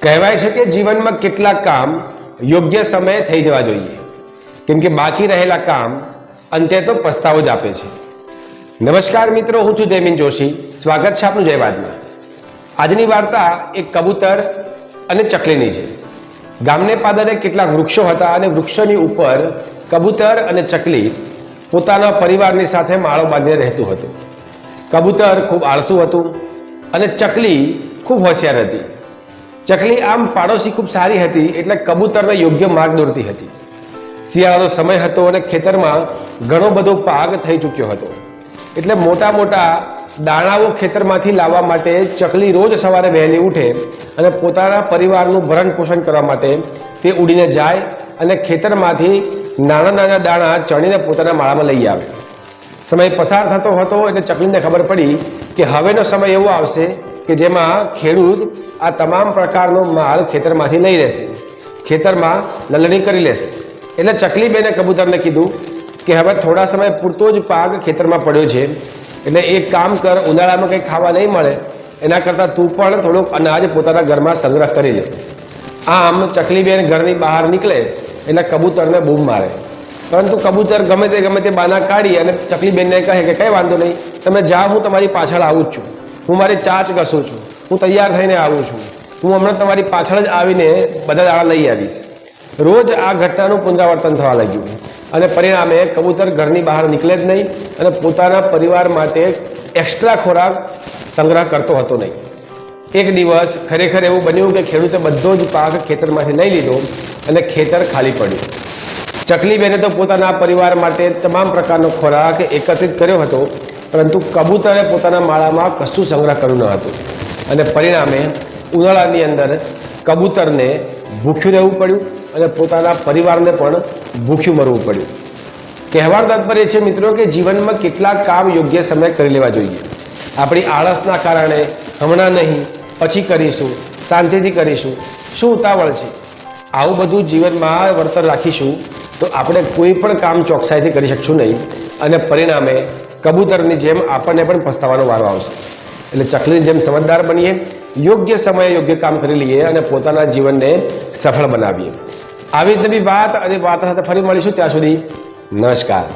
કહેવાય છે કે જીવનમાં કેટલાક કામ યોગ્ય સમયે થઈ જવા જોઈએ, કેમ કે બાકી રહેલા કામ અંતે તો પસ્તાવો જ આપે છે. નમસ્કાર મિત્રો, હું છું જયમીન જોશી. સ્વાગત છે આપનું જયવાદમાં. આજની વાર્તા એક કબૂતર અને ચકલીની છે. ગામને પાદરે કેટલાક વૃક્ષો હતા અને વૃક્ષોની ઉપર કબૂતર અને ચકલી પોતાના પરિવારની સાથે માળો બાંધીને રહેતું હતું. કબૂતર ખૂબ આળસુ હતું અને ચકલી ખૂબ હોશિયાર હતી. ચકલી આમ પાડોશી ખૂબ સારી હતી, એટલે કબૂતરને યોગ્ય માર્ગ દોરતી હતી. શિયાળાનો સમય હતો અને ખેતરમાં ઘણો બધો પાક થઈ ચૂક્યો હતો, એટલે મોટા મોટા દાણાઓ ખેતરમાંથી લાવવા માટે ચકલી રોજ સવારે વહેલી ઉઠે અને પોતાના પરિવારનું ભરણ પોષણ કરવા માટે તે ઉડીને જાય અને ખેતરમાંથી નાના નાના દાણા ચણીને પોતાના માળામાં લઈ આવે. સમય પસાર થતો હતો એટલે ચકલીને ખબર પડી કે હવેનો સમય એવો આવશે કે જેમાં ખેડૂત આ તમામ પ્રકારનો માલ ખેતરમાંથી લઈ રહેશે, ખેતરમાં લલણી કરી લેશે. એટલે ચકલી બેને કબૂતરને કીધું કે હવે થોડા સમય પૂરતો જ પાક ખેતરમાં પડ્યો છે, એટલે એક કામ કર, ઉનાળામાં કંઈ ખાવા નહીં મળે એના કરતાં તું પણ થોડુંક અનાજ પોતાના ઘરમાં સંગ્રહ કરી લે. આમ ચકલી બેન ઘરની બહાર નીકળે એટલે કબૂતરને બૂમ મારે, પરંતુ કબૂતર ગમે તે બાના કાઢી અને ચકલી બેનને કહે કે કંઈ વાંધો નહીં, તમે જાઓ, હું તમારી પાછળ આવું જ છું, હું મારી ચાંચ ઘસું છું, હું તૈયાર થઈને આવું છું, હું હમણાં તમારી પાછળ જ આવીને બધા દાણા લઈ આવીશ. રોજ આ ઘટનાનું પુનરાવર્તન થવા લાગ્યું અને પરિણામે કબૂતર ઘરની બહાર નીકળે જ નહીં અને પોતાના પરિવાર માટે એક્સ્ટ્રા ખોરાક સંગ્રહ કરતો હતો નહીં. એક દિવસ ખરેખર એવું બન્યું કે ખેડૂતે બધો જ પાક ખેતરમાંથી લઈ લીધો અને ખેતર ખાલી પડ્યું. ચકલી બેને તો પોતાના પરિવાર માટે તમામ પ્રકારનો ખોરાક એકત્રિત કર્યો હતો, પરંતુ કબૂતરે પોતાના માળામાં કશું સંગ્રહ કર્યું ન હતું અને પરિણામે ઉનાળાની અંદર કબૂતરને ભૂખ્યું રહેવું પડ્યું અને પોતાના પરિવારને પણ ભૂખ્યું મરવું પડ્યું. કહેવાનો તાત્પર્ય છે મિત્રો કે જીવનમાં કેટલાક કામ યોગ્ય સમયે કરી લેવા જોઈએ. આપણી આળસના કારણે હમણાં નહીં, પછી કરીશું, શાંતિથી કરીશું, શું ઉતાવળ છે, આવું બધું જીવનમાં વર્તન રાખીશું તો આપણે કોઈ પણ કામ ચોકસાઈથી કરી શકશું નહીં અને પરિણામે કબૂતરની જેમ આપણને પણ પસ્તાવાનો વારો આવશે. એટલે ચકલીની જેમ સમજદાર બનીએ, યોગ્ય સમયે યોગ્ય કામ કરી લઈએ અને પોતાના જીવનને સફળ બનાવીએ. આવી જ નવી વાત અને વાર્તા સાથે ફરી મળીશું. ત્યાં સુધી નમસ્કાર.